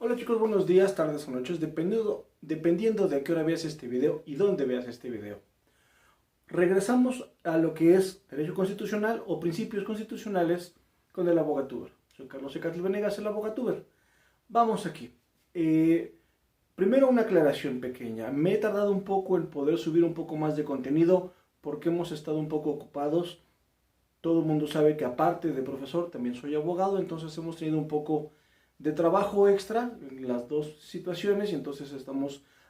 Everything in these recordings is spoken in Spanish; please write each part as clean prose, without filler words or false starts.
Hola chicos, buenos días, tardes o noches, dependiendo de a qué hora veas este video y dónde veas este video. Regresamos a lo que es derecho constitucional o principios constitucionales con el abogatúber. Soy Carlos Ecatl Venegas, el abogatúber. Vamos aquí. Primero una aclaración pequeña. Me he tardado un poco en poder subir un poco más de contenido porque hemos estado un poco ocupados. Todo el mundo sabe que aparte de profesor también soy abogado, entonces hemos tenido un poco de trabajo extra en las dos situaciones y entonces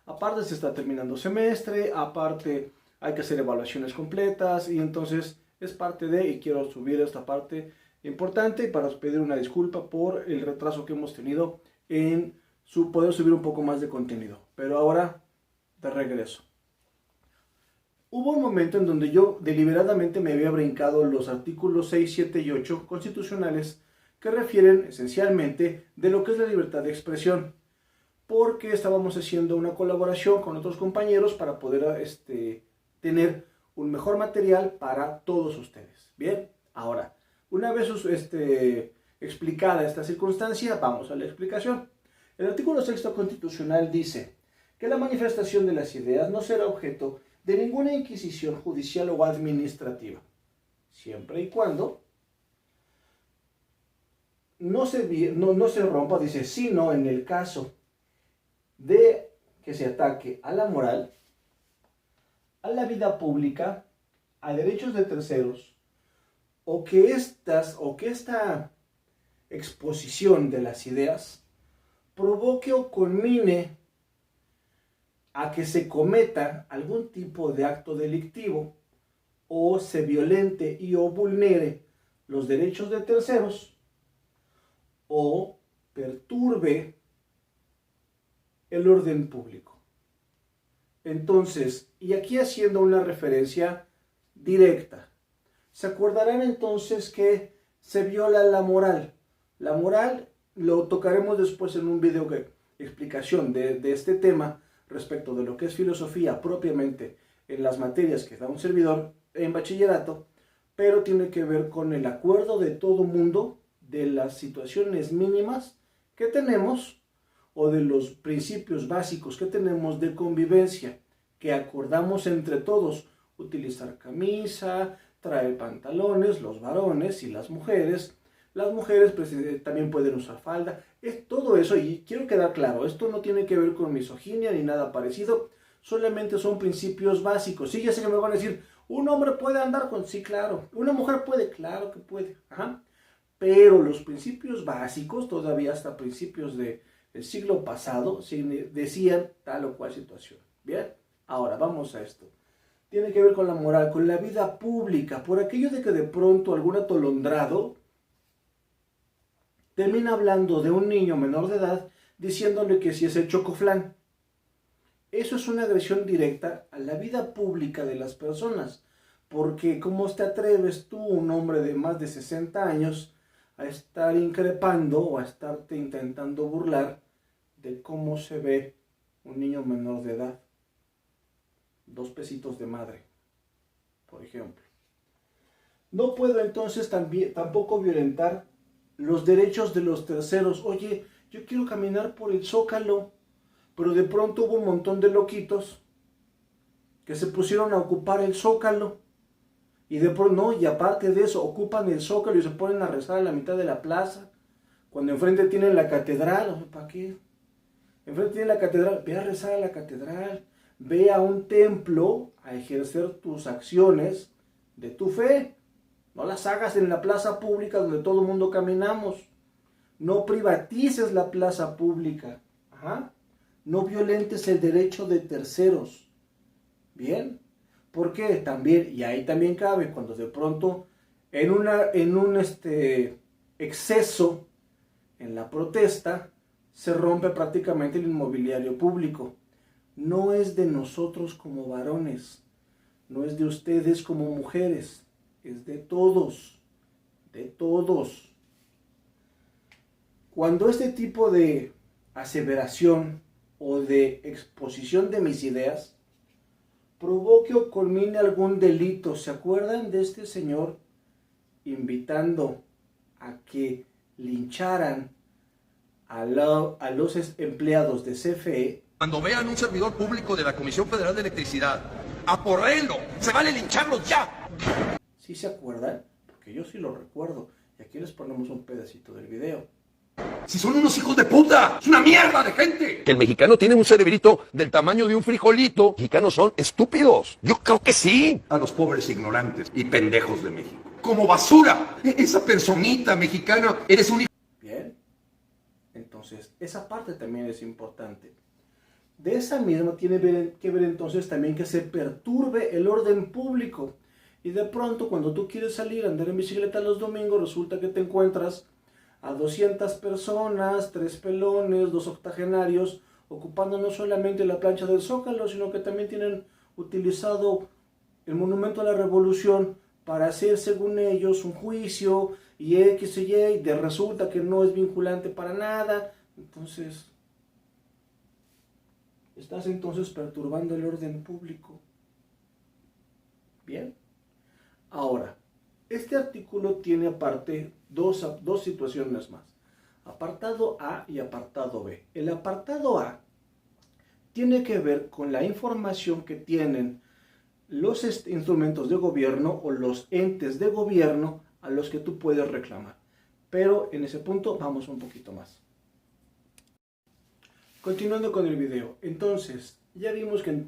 aparte se está terminando semestre, aparte hay que hacer evaluaciones completas y entonces es parte de, y quiero subir esta parte importante para pedir una disculpa por el retraso que hemos tenido en poder subir un poco más de contenido. Pero ahora, de regreso. Hubo un momento en donde yo deliberadamente me había brincado los artículos 6, 7 y 8 constitucionales que refieren esencialmente de lo que es la libertad de expresión, porque estábamos haciendo una colaboración con otros compañeros para poder tener un mejor material para todos ustedes. Bien, ahora, una vez explicada esta circunstancia, vamos a la explicación. El artículo 6 constitucional dice que la manifestación de las ideas no será objeto de ninguna inquisición judicial o administrativa, siempre y cuando no se rompa, dice, sino en el caso de que se ataque a la moral, a la vida pública, a derechos de terceros, o que esta exposición de las ideas provoque o culmine a que se cometa algún tipo de acto delictivo o se violente y o vulnere los derechos de terceros o perturbe el orden público. Entonces, y aquí haciendo una referencia directa, se acordarán entonces que se viola la moral. La moral lo tocaremos después en un video explicación de este tema respecto de lo que es filosofía propiamente en las materias que da un servidor en bachillerato, pero tiene que ver con el acuerdo de todo mundo de las situaciones mínimas que tenemos o de los principios básicos que tenemos de convivencia, que acordamos entre todos, utilizar camisa, traer pantalones, los varones y las mujeres pues, también pueden usar falda, es todo eso, y quiero quedar claro, esto no tiene que ver con misoginia ni nada parecido, solamente son principios básicos. Sí, ya sé que me van a decir, un hombre puede andar con, sí, claro, una mujer puede, claro que puede, ajá. Pero los principios básicos, todavía hasta principios del siglo pasado, decían tal o cual situación. Bien, ahora vamos a esto. Tiene que ver con la moral, con la vida pública, por aquello de que de pronto algún atolondrado termina hablando de un niño menor de edad, diciéndole que si es el chocoflán. Eso es una agresión directa a la vida pública de las personas, porque ¿cómo te atreves tú, un hombre de más de 60 años, a estar increpando o a estarte intentando burlar de cómo se ve un niño menor de edad? 2 pesitos de madre, por ejemplo. No puedo entonces tampoco violentar los derechos de los terceros. Oye, yo quiero caminar por el Zócalo, pero de pronto hubo un montón de loquitos que se pusieron a ocupar el Zócalo. Y de pronto, no, y aparte de eso, ocupan el Zócalo y se ponen a rezar a la mitad de la plaza. Cuando enfrente tienen la catedral, ¿para qué? Enfrente tienen la catedral, ve a rezar a la catedral. Ve a un templo a ejercer tus acciones de tu fe. No las hagas en la plaza pública donde todo el mundo caminamos. No privatices la plaza pública. Ajá. No violentes el derecho de terceros. Bien. ¿Por qué? También, y ahí también cabe, cuando de pronto en un exceso en la protesta se rompe prácticamente el inmobiliario público. No es de nosotros como varones, no es de ustedes como mujeres, es de todos, de todos. Cuando este tipo de aseveración o de exposición de mis ideas provoque o culmine algún delito, ¿se acuerdan de este señor invitando a que lincharan a los empleados de CFE. Cuando vean un servidor público de la Comisión Federal de Electricidad, ¡aporréenlo! ¡Se vale lincharlos ya! ¿Sí se acuerdan? Porque yo sí lo recuerdo. Y aquí les ponemos un pedacito del video. ¡Si son unos hijos de puta! ¡Es una mierda de gente! Que el mexicano tiene un cerebrito del tamaño de un frijolito. Los mexicanos son estúpidos. Yo creo que sí. A los pobres ignorantes y pendejos de México. ¡Como basura! Esa personita mexicana, eres un hijo. Bien. Entonces, esa parte también es importante. De esa misma tiene que ver entonces también que se perturbe el orden público. Y de pronto cuando tú quieres salir a andar en bicicleta los domingos, resulta que te encuentras a 200 personas, 3 pelones, 2 octogenarios, ocupando no solamente la plancha del Zócalo, sino que también tienen utilizado el Monumento a la Revolución para hacer, según ellos, un juicio y X y Y, y resulta que no es vinculante para nada. Entonces, estás entonces perturbando el orden público. Bien. Ahora, este artículo tiene aparte dos situaciones más. Apartado A y apartado B. El apartado A tiene que ver con la información que tienen los instrumentos de gobierno o los entes de gobierno a los que tú puedes reclamar. Pero en ese punto vamos un poquito más. Continuando con el video. Entonces, ya vimos que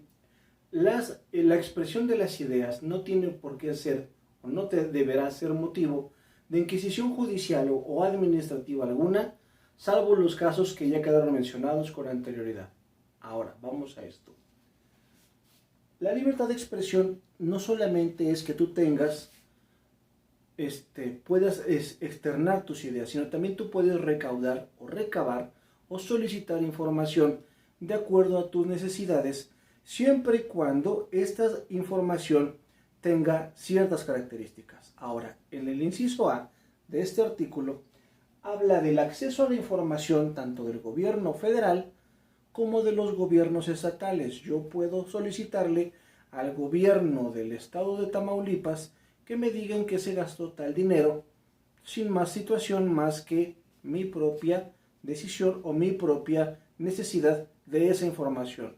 la expresión de las ideas no tiene por qué ser o no deberá ser motivo de inquisición judicial o administrativa alguna, salvo los casos que ya quedaron mencionados con anterioridad. Ahora, vamos a esto. La libertad de expresión no solamente es que tú tengas, puedas externar tus ideas, sino también tú puedes recaudar o recabar o solicitar información de acuerdo a tus necesidades, siempre y cuando esta información tenga ciertas características. Ahora, en el inciso A de este artículo, habla del acceso a la información tanto del gobierno federal como de los gobiernos estatales. Yo puedo solicitarle al gobierno del estado de Tamaulipas que me digan que se gastó tal dinero sin más situación más que mi propia decisión o mi propia necesidad de esa información,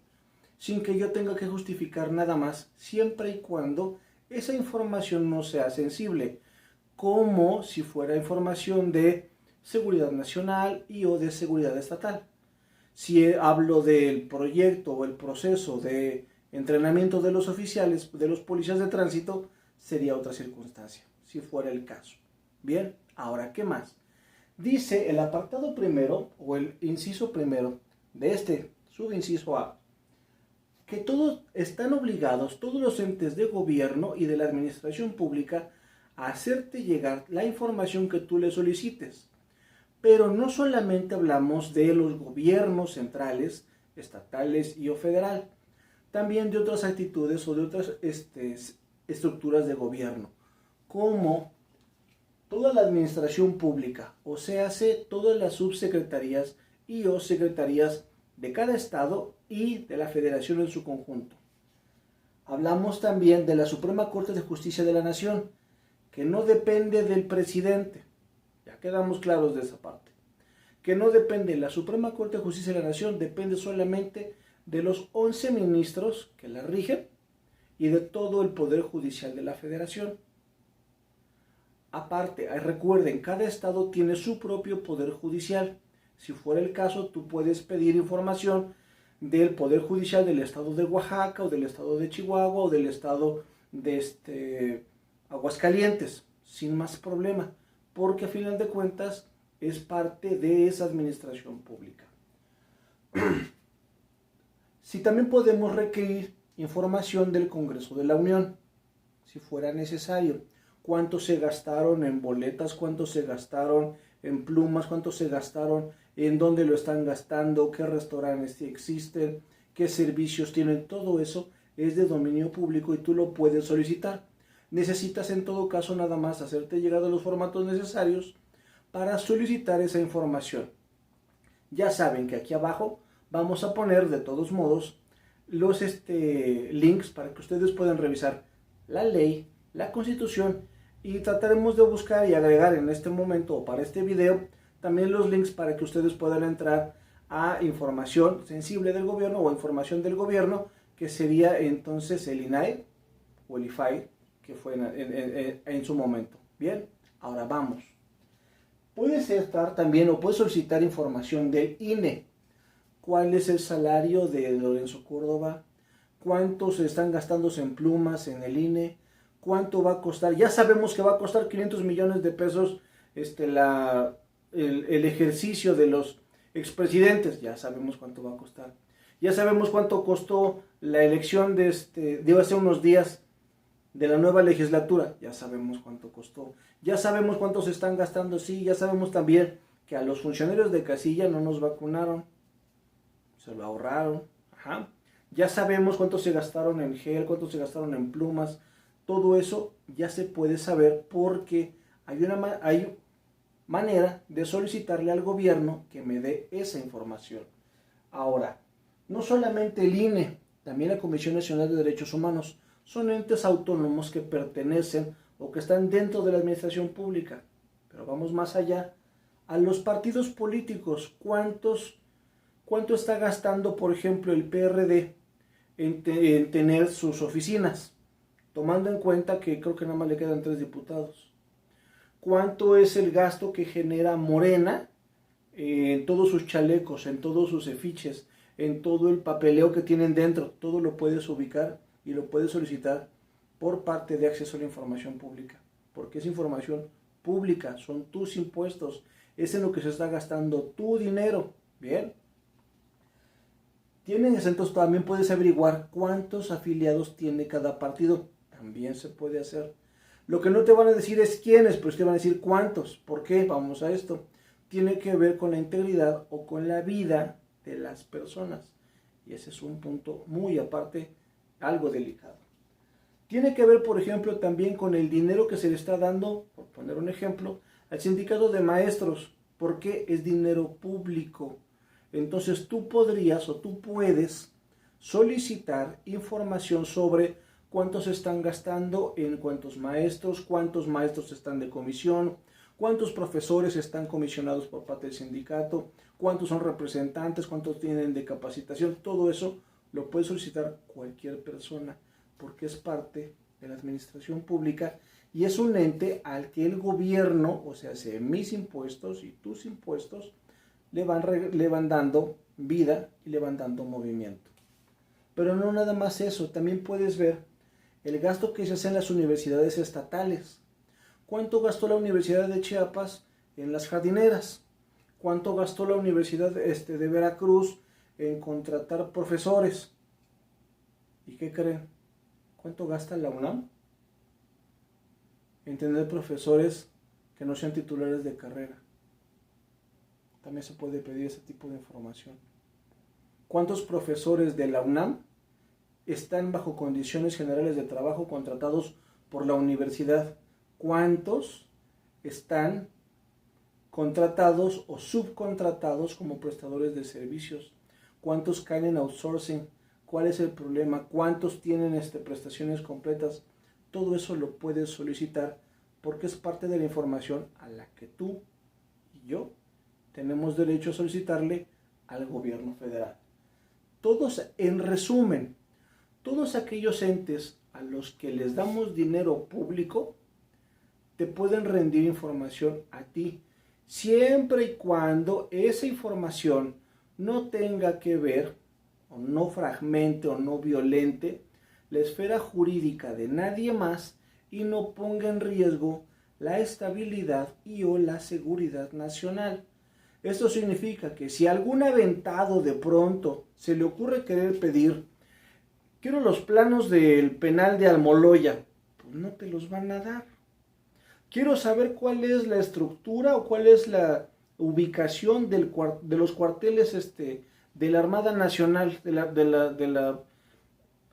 sin que yo tenga que justificar nada más, siempre y cuando esa información no sea sensible, como si fuera información de seguridad nacional y o de seguridad estatal. Si hablo del proyecto o el proceso de entrenamiento de los oficiales, de los policías de tránsito, sería otra circunstancia, si fuera el caso. Bien, ahora, ¿qué más? Dice el apartado primero o el inciso primero de este subinciso A, que todos están obligados, todos los entes de gobierno y de la administración pública, a hacerte llegar la información que tú le solicites. Pero no solamente hablamos de los gobiernos centrales, estatales y o federal, también de otras actitudes o de otras estructuras de gobierno, como toda la administración pública, o sea, todas las subsecretarías y o secretarías de cada estado y de la federación en su conjunto. Hablamos también de la Suprema Corte de Justicia de la Nación, que no depende del presidente, ya quedamos claros de esa parte, que no depende, la Suprema Corte de Justicia de la Nación depende solamente de los 11 ministros que la rigen y de todo el Poder Judicial de la Federación. Aparte, recuerden, cada estado tiene su propio Poder Judicial. Si fuera el caso, tú puedes pedir información del Poder Judicial del estado de Oaxaca o del estado de Chihuahua o del estado de Aguascalientes, sin más problema, porque a final de cuentas es parte de esa administración pública. Si también podemos requerir información del Congreso de la Unión, si fuera necesario, cuánto se gastaron en boletas, cuánto se gastaron en plumas, cuánto se gastaron, en dónde lo están gastando, qué restaurantes existen, qué servicios tienen, todo eso es de dominio público y tú lo puedes solicitar. Necesitas en todo caso nada más hacerte llegar a los formatos necesarios para solicitar esa información. Ya saben que aquí abajo vamos a poner de todos modos los links para que ustedes puedan revisar la ley, la Constitución, y trataremos de buscar y agregar en este momento o para este video también los links para que ustedes puedan entrar a información sensible del gobierno o información del gobierno, que sería entonces el INAI o el IFAI, que fue en su momento. Bien, ahora vamos. Puedes estar también o puedes solicitar información del INE. ¿Cuál es el salario de Lorenzo Córdoba? ¿Cuánto se están gastándose en plumas en el INE? ¿Cuánto va a costar? Ya sabemos que va a costar 500 millones de pesos el ejercicio de los expresidentes. Ya sabemos cuánto va a costar. Ya sabemos cuánto costó la elección de hace unos días de la nueva legislatura. Ya sabemos cuánto costó. Ya sabemos cuánto se están gastando. Sí, ya sabemos también que a los funcionarios de casilla no nos vacunaron. Se lo ahorraron. Ajá. Ya sabemos cuánto se gastaron en gel, cuánto se gastaron en plumas. Todo eso ya se puede saber porque hay manera de solicitarle al gobierno que me dé esa información. Ahora, no solamente el INE, también la Comisión Nacional de Derechos Humanos son entes autónomos que pertenecen o que están dentro de la administración pública. Pero vamos más allá. A los partidos políticos, ¿cuánto está gastando, por ejemplo, el PRD en tener sus oficinas? Tomando en cuenta que creo que nada más le quedan 3 diputados. ¿Cuánto es el gasto que genera Morena en todos sus chalecos, en todos sus efiches, en todo el papeleo que tienen dentro? Todo lo puedes ubicar y lo puedes solicitar por parte de Acceso a la Información Pública, porque es información pública, son tus impuestos, es en lo que se está gastando tu dinero. Bien. Entonces también puedes averiguar cuántos afiliados tiene cada partido. También se puede hacer. Lo que no te van a decir es quiénes, pero te van a decir cuántos. ¿Por qué? Vamos a esto. Tiene que ver con la integridad o con la vida de las personas. Y ese es un punto muy aparte, algo delicado. Tiene que ver, por ejemplo, también con el dinero que se le está dando, por poner un ejemplo, al sindicato de maestros, porque es dinero público. Entonces tú podrías o tú puedes solicitar información sobre cuántos están gastando en cuántos maestros están de comisión, cuántos profesores están comisionados por parte del sindicato, cuántos son representantes, cuántos tienen de capacitación. Todo eso lo puede solicitar cualquier persona porque es parte de la administración pública y es un ente al que el gobierno, o sea, mis impuestos y tus impuestos, le van dando vida y le van dando movimiento. Pero no nada más eso, también puedes ver el gasto que se hace en las universidades estatales. ¿Cuánto gastó la Universidad de Chiapas en las jardineras? ¿Cuánto gastó la Universidad de Veracruz en contratar profesores? ¿Y qué creen? ¿Cuánto gasta la UNAM en tener profesores que no sean titulares de carrera? También se puede pedir ese tipo de información. ¿Cuántos profesores de la UNAM están bajo condiciones generales de trabajo contratados por la universidad? ¿Cuántos están contratados o subcontratados como prestadores de servicios? ¿Cuántos caen en outsourcing? ¿Cuál es el problema? ¿Cuántos tienen prestaciones completas? Todo eso lo puedes solicitar porque es parte de la información a la que tú y yo tenemos derecho a solicitarle al gobierno federal. Todos, en resumen, todos aquellos entes a los que les damos dinero público te pueden rendir información a ti, siempre y cuando esa información no tenga que ver, o no fragmente o no violente, la esfera jurídica de nadie más y no ponga en riesgo la estabilidad y o la seguridad nacional. Esto significa que si a algún aventado de pronto se le ocurre querer pedir, quiero los planos del penal de Almoloya, pues no te los van a dar. Quiero saber cuál es la estructura o cuál es la ubicación de los cuarteles de la Armada Nacional, de la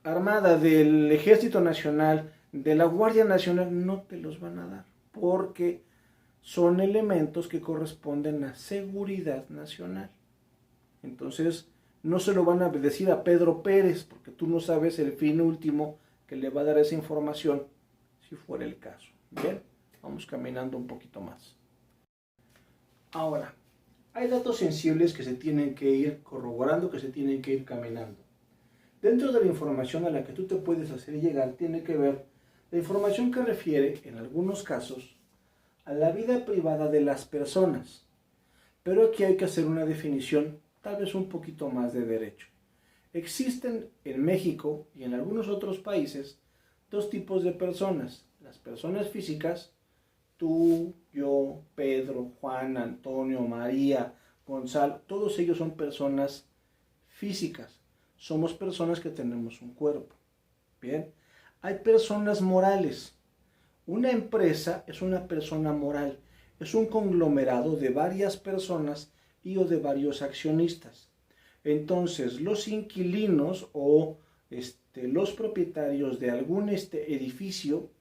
Armada, del Ejército Nacional, de la Guardia Nacional, no te los van a dar, porque son elementos que corresponden a seguridad nacional. Entonces, no se lo van a decir a Pedro Pérez, porque tú no sabes el fin último que le va a dar esa información, si fuera el caso. Bien, vamos caminando un poquito más. Ahora, hay datos sensibles que se tienen que ir corroborando, que se tienen que ir caminando. Dentro de la información a la que tú te puedes hacer llegar, tiene que ver la información que refiere, en algunos casos, a la vida privada de las personas. Pero aquí hay que hacer una definición, tal vez un poquito más de derecho. Existen en México y en algunos otros países dos tipos de personas. Las personas físicas, tú, yo, Pedro, Juan, Antonio, María, Gonzalo, todos ellos son personas físicas. Somos personas que tenemos un cuerpo. Bien, hay personas morales. Una empresa es una persona moral, es un conglomerado de varias personas y o de varios accionistas. Entonces, los inquilinos o los propietarios de algún edificio,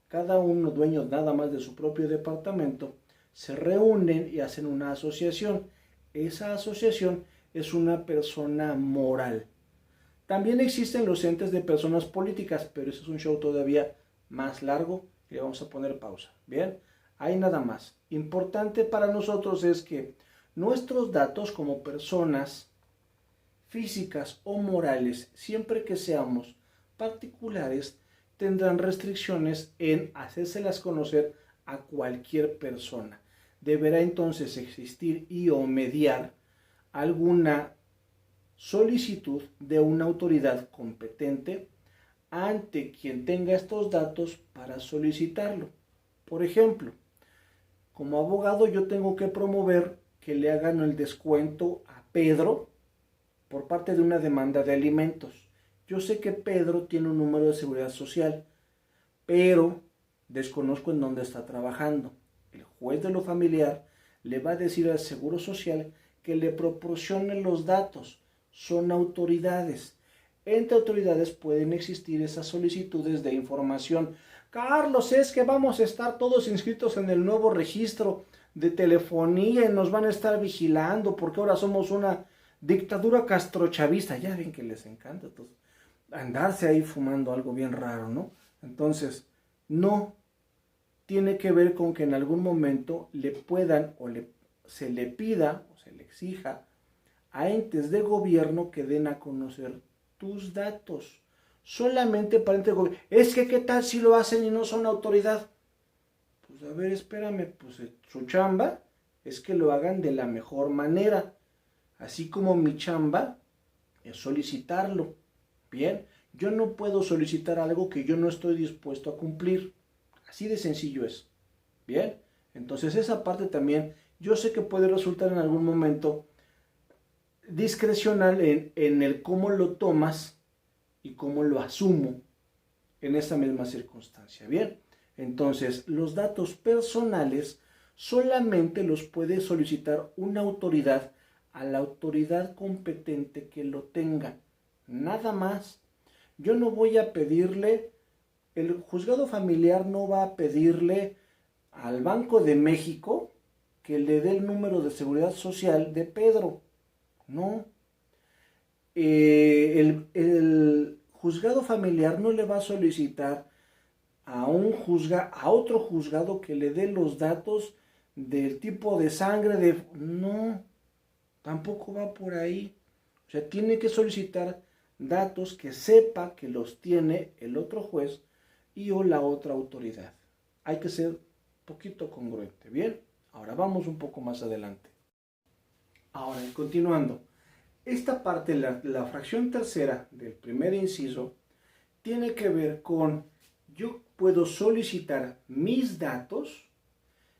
cada uno dueño nada más de su propio departamento, se reúnen y hacen una asociación. Esa asociación es una persona moral. También existen los entes de personas políticas, pero ese es un show todavía más largo y le vamos a poner pausa. Bien, hay nada más. Importante para nosotros es que nuestros datos como personas físicas o morales, siempre que seamos particulares, tendrán restricciones en hacérselas conocer a cualquier persona. Deberá entonces existir y o mediar alguna solicitud de una autoridad competente ante quien tenga estos datos para solicitarlo. Por ejemplo, como abogado yo tengo que promover que le hagan el descuento a Pedro por parte de una demanda de alimentos. Yo sé que Pedro tiene un número de seguridad social, pero desconozco en dónde está trabajando. El juez de lo familiar le va a decir al Seguro Social que le proporcione los datos. Son autoridades. Entre autoridades pueden existir esas solicitudes de información. Carlos, es que vamos a estar todos inscritos en el nuevo registro de telefonía y nos van a estar vigilando porque ahora somos una dictadura castrochavista. Ya ven que les encanta entonces, andarse ahí fumando algo bien raro, ¿no? Entonces, no tiene que ver con que en algún momento le puedan o se le pida o se le exija a entes de gobierno que den a conocer tus datos. Solamente para entes de gobierno. Es que qué tal si lo hacen y no son autoridad. Pues a ver, espérame, pues su chamba es que lo hagan de la mejor manera. Así como mi chamba es solicitarlo. Bien, yo no puedo solicitar algo que yo no estoy dispuesto a cumplir. Así de sencillo es. Bien, entonces esa parte también yo sé que puede resultar en algún momento discrecional en el cómo lo tomas y cómo lo asumo en esa misma circunstancia. Bien, entonces los datos personales solamente los puede solicitar una autoridad a la autoridad competente que lo tenga. Nada más. Yo no voy a pedirle, el juzgado familiar no va a pedirle al Banco de México que le dé el número de seguridad social de Pedro. No. El juzgado familiar no le va a solicitar a otro juzgado que le dé los datos del tipo de sangre no, tampoco va por ahí. O sea, tiene que solicitar datos que sepa que los tiene el otro juez y o la otra autoridad. Hay que ser poquito congruente. Bien, ahora vamos un poco más adelante. Ahora, continuando, esta parte, la fracción tercera del primer inciso, tiene que ver con yo puedo solicitar mis datos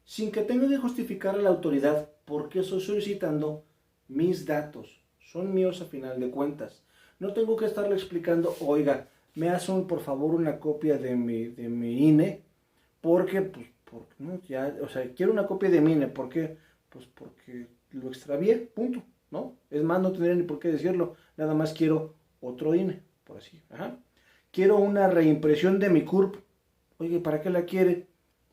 sin que tenga que justificar a la autoridad por qué estoy solicitando mis datos. Son míos a final de cuentas. No tengo que estarle explicando, oiga, me hacen por favor una copia de mi INE, porque, pues, no, ya, o sea, quiero una copia de mi INE, ¿por qué? Pues porque lo extravié, punto, ¿no? Es más, no tendría ni por qué decirlo, nada más quiero otro INE, por así, ajá. Quiero una reimpresión de mi CURP, oye, ¿para qué la quiere?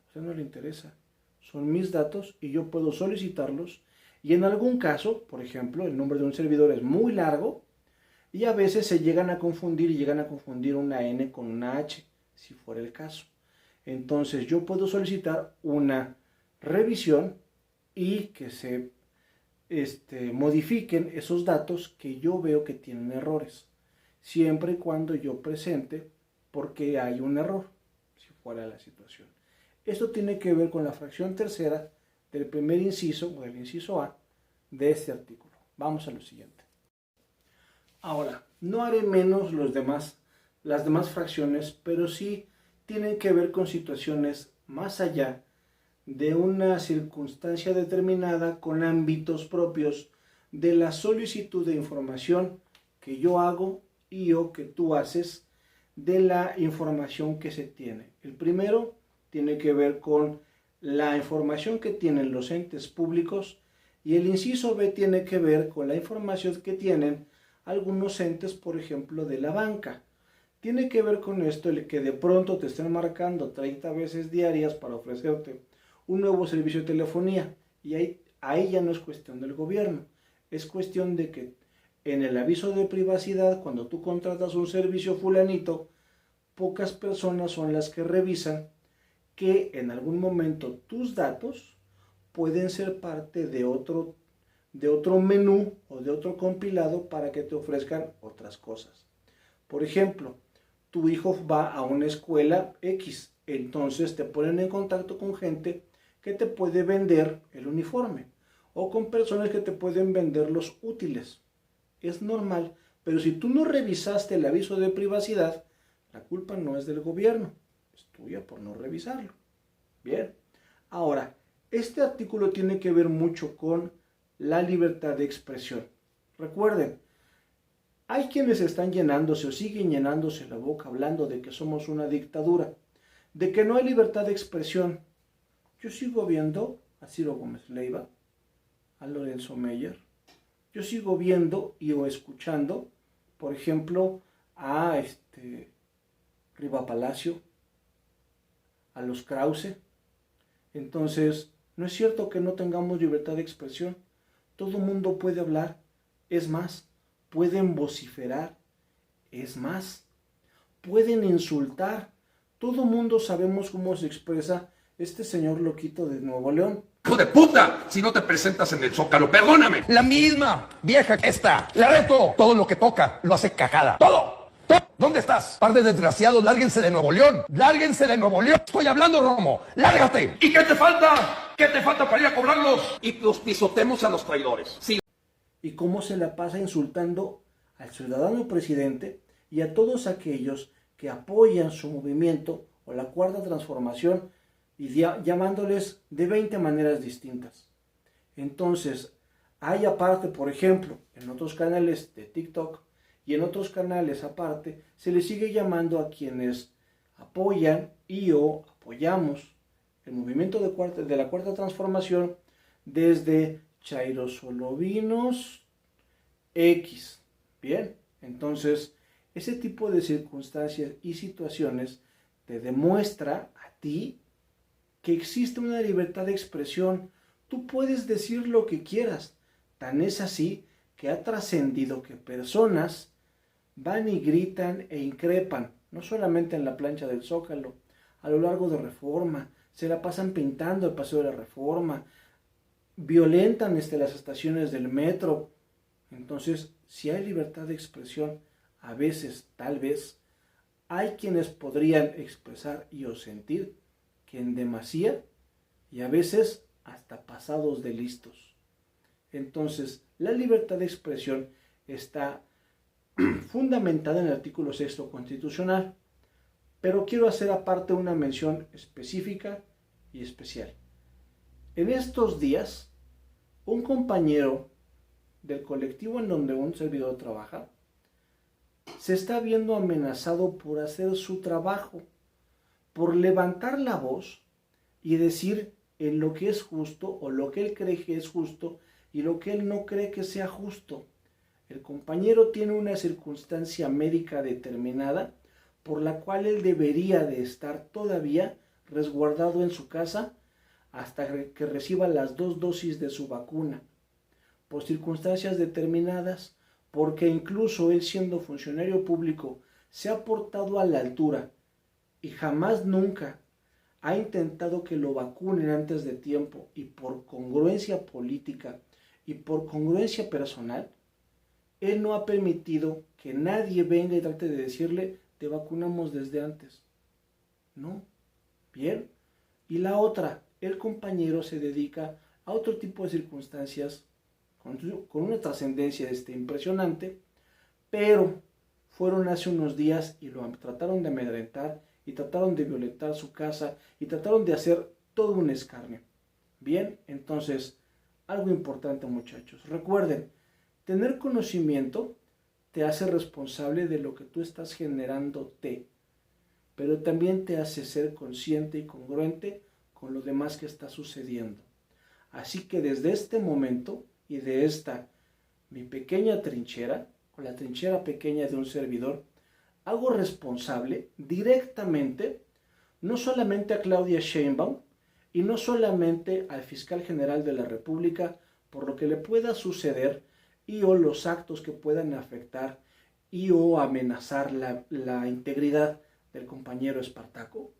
O sea, no le interesa, son mis datos y yo puedo solicitarlos, y en algún caso, por ejemplo, el nombre de un servidor es muy largo, y a veces se llegan a confundir una N con una H, si fuera el caso. Entonces yo puedo solicitar una revisión y que se modifiquen esos datos que yo veo que tienen errores, siempre y cuando yo presente por qué hay un error, si fuera la situación. Esto tiene que ver con la fracción tercera del primer inciso, o del inciso A, de este artículo. Vamos a lo siguiente. Ahora, no haré menos las demás fracciones, pero sí tienen que ver con situaciones más allá de una circunstancia determinada con ámbitos propios de la solicitud de información que yo hago y o que tú haces de la información que se tiene. El primero tiene que ver con la información que tienen los entes públicos y el inciso B tiene que ver con la información que tienen algunos entes, por ejemplo, de la banca. Tiene que ver con esto el que de pronto te estén marcando 30 veces diarias para ofrecerte un nuevo servicio de telefonía, y ahí ya no es cuestión del gobierno, es cuestión de que en el aviso de privacidad, cuando tú contratas un servicio fulanito, pocas personas son las que revisan que en algún momento tus datos pueden ser parte de otro menú o de otro compilado para que te ofrezcan otras cosas. Por ejemplo, tu hijo va a una escuela X, entonces te ponen en contacto con gente que te puede vender el uniforme o con personas que te pueden vender los útiles. Es normal, pero si tú no revisaste el aviso de privacidad, la culpa no es del gobierno, es tuya por no revisarlo. Bien, ahora, este artículo tiene que ver mucho con la libertad de expresión. Recuerden, hay quienes están llenándose o siguen llenándose la boca hablando de que somos una dictadura, de que no hay libertad de expresión. Yo sigo viendo a Ciro Gómez Leiva, a Lorenzo Meyer. Yo sigo viendo y o escuchando, por ejemplo, a Riva Palacio, a los Krause. Entonces, no es cierto que no tengamos libertad de expresión. Todo mundo puede hablar. Es más, pueden vociferar. Es más, pueden insultar. Todo mundo sabemos cómo se expresa este señor loquito de Nuevo León. ¡Hijo de puta! Si no te presentas en el Zócalo, perdóname. La misma vieja que esta. La reto. Todo lo que toca lo hace cagada. ¡Todo! ¿Dónde estás? Par de desgraciados, lárguense de Nuevo León. Lárguense de Nuevo León. Estoy hablando, Romo. Lárgate. ¿Y qué te falta? ¿Qué te falta para ir a cobrarlos? Y los pisotemos a los traidores. Sí. Y cómo se la pasa insultando al ciudadano presidente y a todos aquellos que apoyan su movimiento o la cuarta transformación y llamándoles de 20 maneras distintas. Entonces, hay aparte, por ejemplo, en otros canales de TikTok y en otros canales aparte, se les sigue llamando a quienes apoyan y o apoyamos el movimiento de la cuarta transformación desde Chairosolovinos X. Bien, entonces, ese tipo de circunstancias y situaciones te demuestra a ti que existe una libertad de expresión. Tú puedes decir lo que quieras. Tan es así que ha trascendido que personas van y gritan e increpan, no solamente en la plancha del Zócalo, a lo largo de Reforma, se la pasan pintando el Paseo de la Reforma, violentan las estaciones del metro. Entonces, si hay libertad de expresión, a veces, tal vez, hay quienes podrían expresar y o sentir que en demasía y a veces hasta pasados de listos. Entonces, la libertad de expresión está fundamentada en el artículo 6 constitucional, pero quiero hacer aparte una mención específica y especial. En estos días, un compañero del colectivo en donde un servidor trabaja se está viendo amenazado por hacer su trabajo, por levantar la voz y decir en lo que es justo o lo que él cree que es justo y lo que él no cree que sea justo. El compañero tiene una circunstancia médica determinada por la cual él debería de estar todavía resguardado en su casa hasta que reciba las 2 dosis de su vacuna. Por circunstancias determinadas, porque incluso él siendo funcionario público se ha portado a la altura y jamás nunca ha intentado que lo vacunen antes de tiempo y por congruencia política y por congruencia personal, él no ha permitido que nadie venga y trate de decirle, te vacunamos desde antes. No. Bien. Y la otra, el compañero se dedica a otro tipo de circunstancias con una trascendencia impresionante, pero fueron hace unos días y lo trataron de amedrentar y trataron de violentar su casa y trataron de hacer todo un escarnio. Bien, entonces, algo importante, muchachos. Recuerden, tener conocimiento te hace responsable de lo que tú estás generándote, pero también te hace ser consciente y congruente con lo demás que está sucediendo. Así que desde este momento y de esta mi pequeña trinchera, o la trinchera pequeña de un servidor, hago responsable directamente no solamente a Claudia Sheinbaum y no solamente al fiscal general de la República por lo que le pueda suceder y o los actos que puedan afectar y o amenazar la integridad del compañero Espartaco,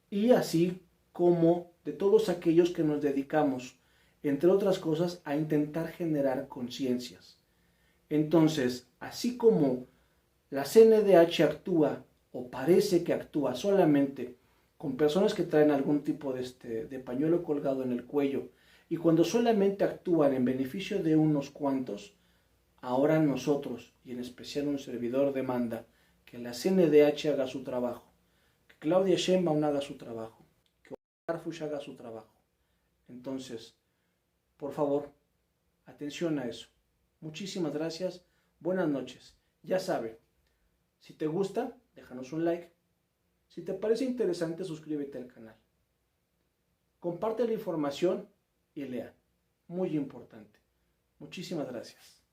y así como de todos aquellos que nos dedicamos, entre otras cosas, a intentar generar conciencias. Entonces, así como la CNDH actúa o parece que actúa solamente con personas que traen algún tipo de pañuelo colgado en el cuello y cuando solamente actúan en beneficio de unos cuantos, ahora nosotros, y en especial un servidor, demanda que la CNDH haga su trabajo, que Claudia Sheinbaum haga su trabajo, que Harfuch haga su trabajo. Entonces, por favor, atención a eso. Muchísimas gracias, buenas noches. Ya sabe, si te gusta, déjanos un like. Si te parece interesante, suscríbete al canal. Comparte la información y lea. Muy importante. Muchísimas gracias.